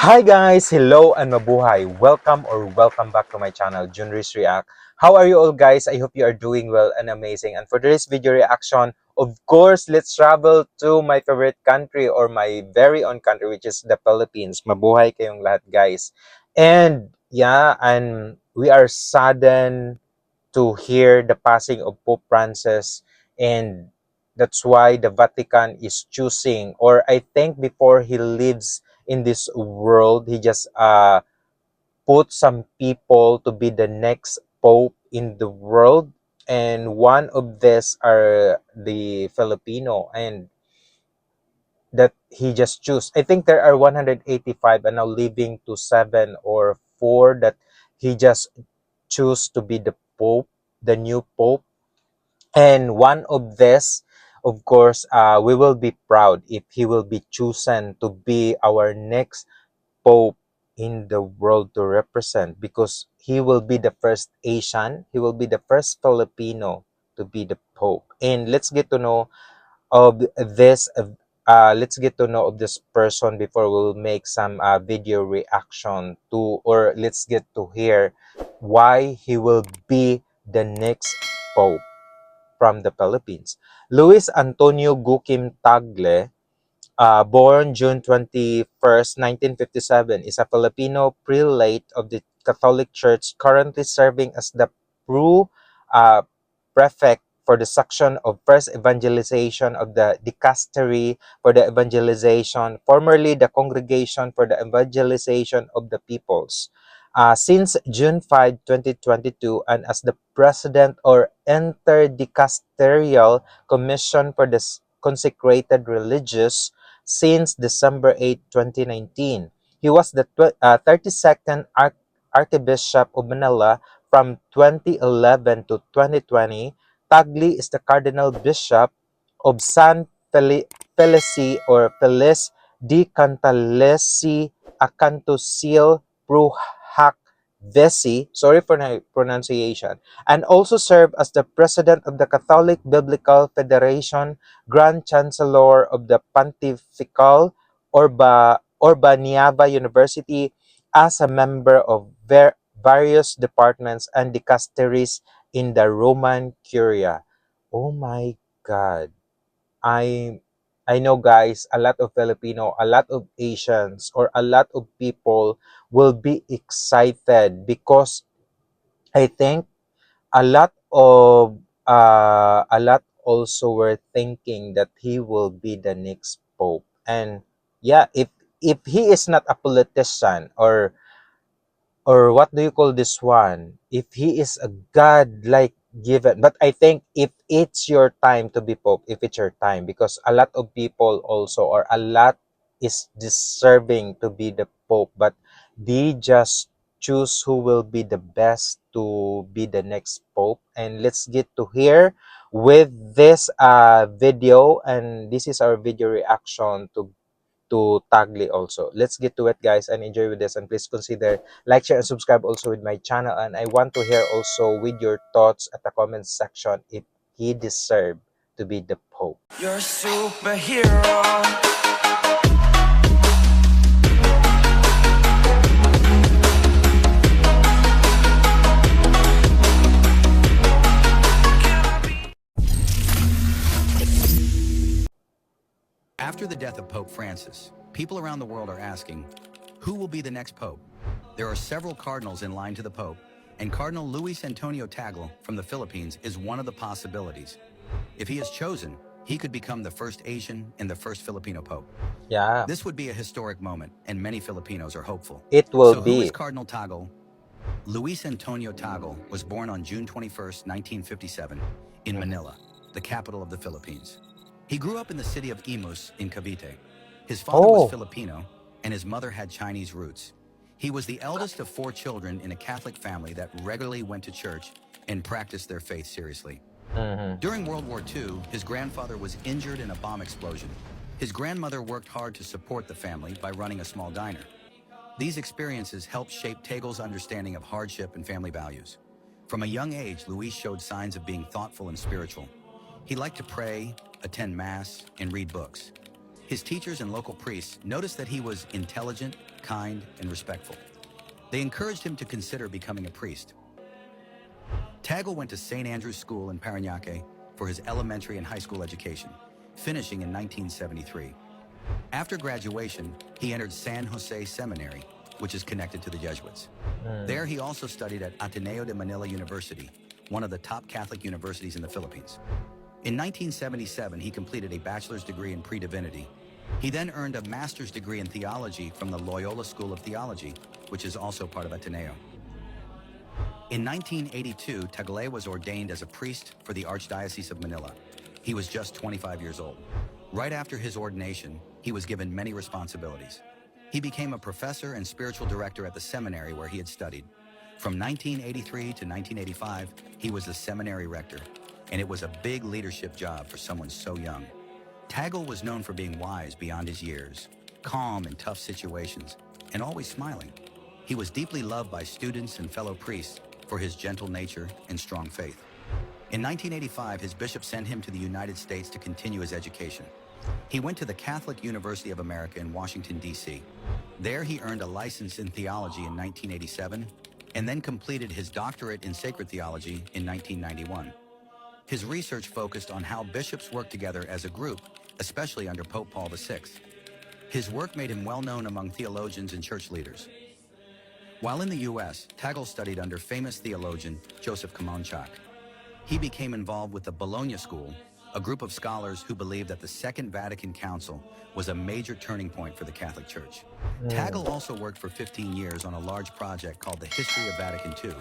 Hi guys! Hello and mabuhay! Welcome back to my channel, Junris React. How are you all guys? I hope you are doing well and amazing. And for today's video reaction, of course, let's travel to my favorite country or my very own country, which is the Philippines. Mabuhay kayong lahat guys. And yeah, and we are saddened to hear the passing of Pope Francis, and that's why the Vatican is choosing, or I think before he leaves in this world, he just put some people to be the next Pope in the world, and one of these are the Filipino, and that he just choose. I think there are 185 and now leaving to 7 or 4 that he just choose to be the Pope, the new Pope. And one of this, of course, we will be proud if he will be chosen to be our next Pope in the world to represent, because he will be the first Asian, he will be the first Filipino to be the Pope. And let's get to know of this person before we'll make some video reaction to, or let's get to hear why he will be the next Pope from the Philippines. Luis Antonio Gokim Tagle, born June 21st, 1957, is a Filipino prelate of the Catholic Church, currently serving as the Pro-Prefect for the Section of First Evangelization of the Dicastery for the Evangelization, formerly the Congregation for the Evangelization of the Peoples. Since June 5, 2022, and as the President or Interdicasterial Commission for the Consecrated Religious since December 8, 2019. He was the 32nd Archbishop of Manila from 2011 to 2020. Tagle is the Cardinal-Bishop of Felice or Felice di Cantalice, a Centocelle sorry for my pronunciation, and also served as the President of the Catholic Biblical Federation, Grand Chancellor of the Pontifical Urbaniana University, as a member of various departments and dicasteries in the Roman Curia. Oh my God. I I know guys, a lot of Filipino, a lot of Asians, or a lot of people will be excited because I think a lot also were thinking that he will be the next Pope. And yeah, if he is not a politician, or what do you call this one, if he is a god like given, but I think if it's your time to be Pope, if it's your time, because a lot of people also, or a lot is deserving to be the Pope, but they just choose who will be the best to be the next Pope. And let's get to hear with this video, and this is our video reaction to Tagle also. Let's get to it guys, and enjoy with this, and please consider like, share, and subscribe also with my channel. And I want to hear also with your thoughts at the comment section if he deserved to be the Pope. You're a superhero. After the death of Pope Francis, people around the world are asking, who will be the next Pope? There are several cardinals in line to the Pope, and Cardinal Luis Antonio Tagle from the Philippines is one of the possibilities. If he is chosen, he could become the first Asian and the first Filipino Pope. Yeah, This would be a historic moment, and many Filipinos are hopeful. it will So who is be. Cardinal Tagle? Luis Antonio Tagle was born on June 21st, 1957, in Manila, the capital of the Philippines. He grew up in the city of Imus in Cavite. His father was Filipino, and his mother had Chinese roots. He was the eldest of 4 children in a Catholic family that regularly went to church and practiced their faith seriously. During World War II, his grandfather was injured in a bomb explosion. His grandmother worked hard to support the family by running a small diner. These experiences helped shape Tagle's understanding of hardship and family values. From a young age, Luis showed signs of being thoughtful and spiritual. He liked to pray, attend Mass, and read books. His teachers and local priests noticed that he was intelligent, kind, and respectful. They encouraged him to consider becoming a priest. Tagle went to St. Andrew's School in Parañaque for his elementary and high school education, finishing in 1973. After graduation, he entered San Jose Seminary, which is connected to the Jesuits. There he also studied at Ateneo de Manila University, one of the top Catholic universities in the Philippines. In 1977, he completed a bachelor's degree in pre-divinity. He then earned a master's degree in theology from the Loyola School of Theology, which is also part of Ateneo. In 1982, ʻtɑɡlɛ was ordained as a priest for the Archdiocese of Manila. He was just 25 years old. Right after his ordination, he was given many responsibilities. He became a professor and spiritual director at the seminary where he had studied. From 1983 to 1985, he was the seminary rector, and it was a big leadership job for someone so young. Tagle was known for being wise beyond his years, calm in tough situations, and always smiling. He was deeply loved by students and fellow priests for his gentle nature and strong faith. In 1985, his bishop sent him to the United States to continue his education. He went to the Catholic University of America in Washington, D.C. There he earned a license in theology in 1987 and then completed his doctorate in sacred theology in 1991. His research focused on how bishops work together as a group, especially under Pope Paul VI. His work made him well known among theologians and church leaders. While in the U.S., Tagle studied under famous theologian Joseph Kamonchak. He became involved with the Bologna School, a group of scholars who believed that the Second Vatican Council was a major turning point for the Catholic Church. Tagle also worked for 15 years on a large project called the History of Vatican II,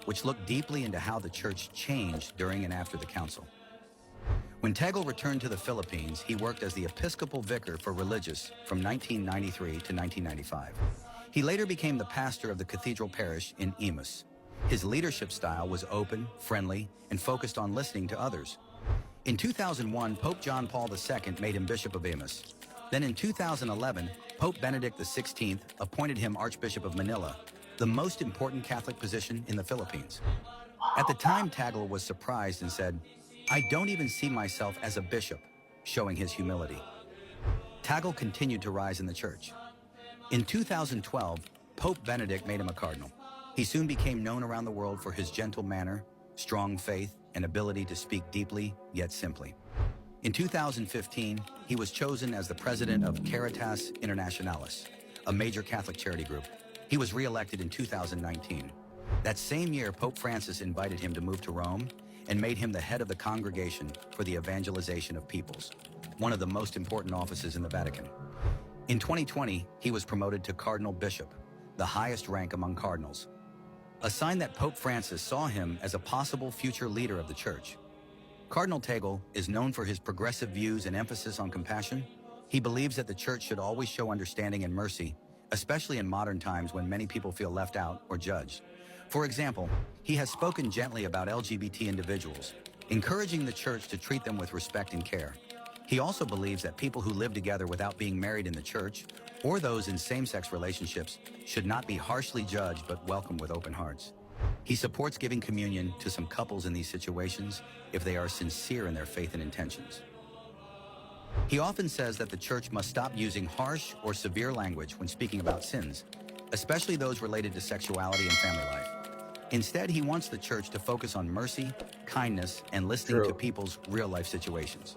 which looked deeply into how the Church changed during and after the Council. When Tagle returned to the Philippines, he worked as the Episcopal Vicar for Religious from 1993 to 1995. He later became the pastor of the Cathedral Parish in Imus. His leadership style was open, friendly, and focused on listening to others. In 2001, Pope John Paul II made him Bishop of Imus. Then in 2011, Pope Benedict XVI appointed him Archbishop of Manila, the most important Catholic position in the Philippines. At the time, Tagle was surprised and said, "I don't even see myself as a bishop," showing his humility. Tagle continued to rise in the church. In 2012, Pope Benedict made him a cardinal. He soon became known around the world for his gentle manner, strong faith, and ability to speak deeply, yet simply. In 2015, he was chosen as the president of Caritas Internationalis, a major Catholic charity group. He was re-elected in 2019. That same year, Pope Francis invited him to move to Rome and made him the head of the Congregation for the Evangelization of Peoples, one of the most important offices in the Vatican. In 2020, he was promoted to Cardinal-Bishop, the highest rank among cardinals, a sign that Pope Francis saw him as a possible future leader of the Church. Cardinal Tagle is known for his progressive views and emphasis on compassion. He believes that the Church should always show understanding and mercy, especially in modern times when many people feel left out or judged. For example, he has spoken gently about LGBT individuals, encouraging the Church to treat them with respect and care. He also believes that people who live together without being married in the Church, or those in same-sex relationships, should not be harshly judged but welcomed with open hearts. He supports giving communion to some couples in these situations if they are sincere in their faith and intentions. He often says that the Church must stop using harsh or severe language when speaking about sins, especially those related to sexuality and family life. Instead, he wants the Church to focus on mercy, kindness, and listening to people's real-life situations.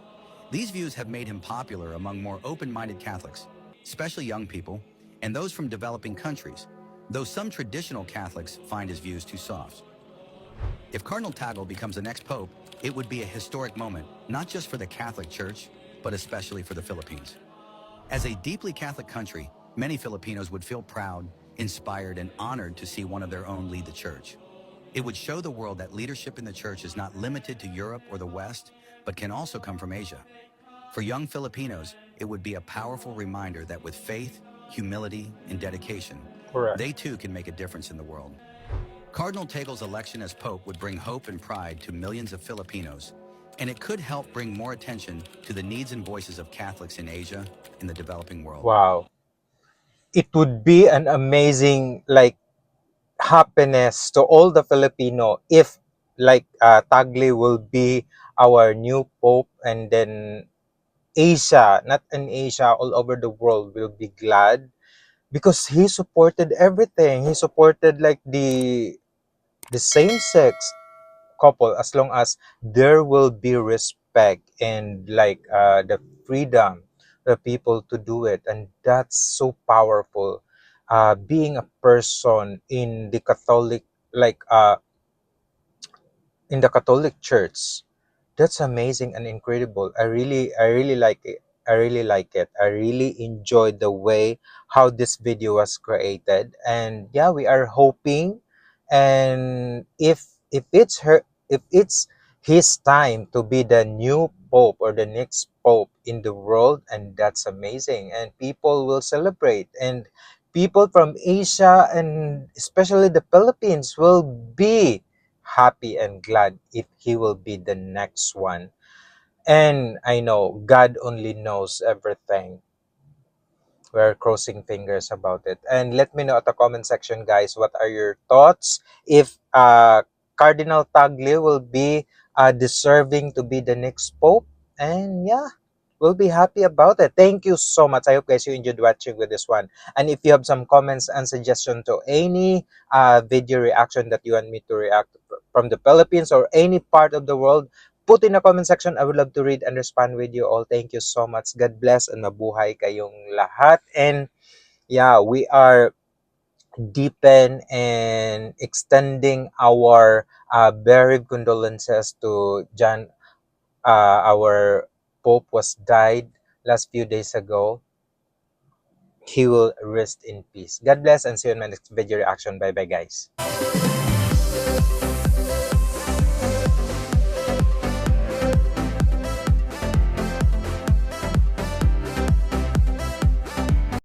These views have made him popular among more open-minded Catholics, especially young people, and those from developing countries, though some traditional Catholics find his views too soft. If Cardinal Tagle becomes the next pope, it would be a historic moment, not just for the Catholic Church, but especially for the Philippines. As a deeply Catholic country, many Filipinos would feel proud, inspired, and honored to see one of their own lead the Church. It would show the world that leadership in the Church is not limited to Europe or the West, but can also come from Asia. For young Filipinos, it would be a powerful reminder that with faith, humility, and dedication, they too can make a difference in the world. Cardinal Tagle's election as Pope would bring hope and pride to millions of Filipinos, and it could help bring more attention to the needs and voices of Catholics in Asia and the developing world. Wow. It would be an amazing happiness to all the Filipino if Tagle will be our new pope, and then Asia, not in Asia, all over the world will be glad because he supported everything. He supported like the same sex couple as long as there will be respect and like the freedom the people to do it, and that's so powerful. Being a person in the Catholic, like in the Catholic Church, that's amazing and incredible. I really like it. I really like it. I really enjoyed the way how this video was created. And yeah, we are hoping, and if it's her, if it's his time to be the new pope or the next pope in the world, and that's amazing. And people will celebrate, and people from Asia and especially the Philippines will be happy and glad if he will be the next one. And I know God only knows everything. We're crossing fingers about it. And let me know at the comment section, guys, what are your thoughts? If Cardinal Tagle will be deserving to be the next Pope. And yeah, we'll be happy about it. Thank you so much. I hope guys you enjoyed watching with this one. And if you have some comments and suggestion to any video reaction that you want me to react from the Philippines or any part of the world, put in the comment section. I would love to read and respond with you all. Thank you so much. God bless and mabuhay kayong lahat. And yeah, we are deepen and extending our very condolences to John. Our Pope was died last few days ago. He will rest in peace. God bless and see you in my next video reaction. Bye bye, guys.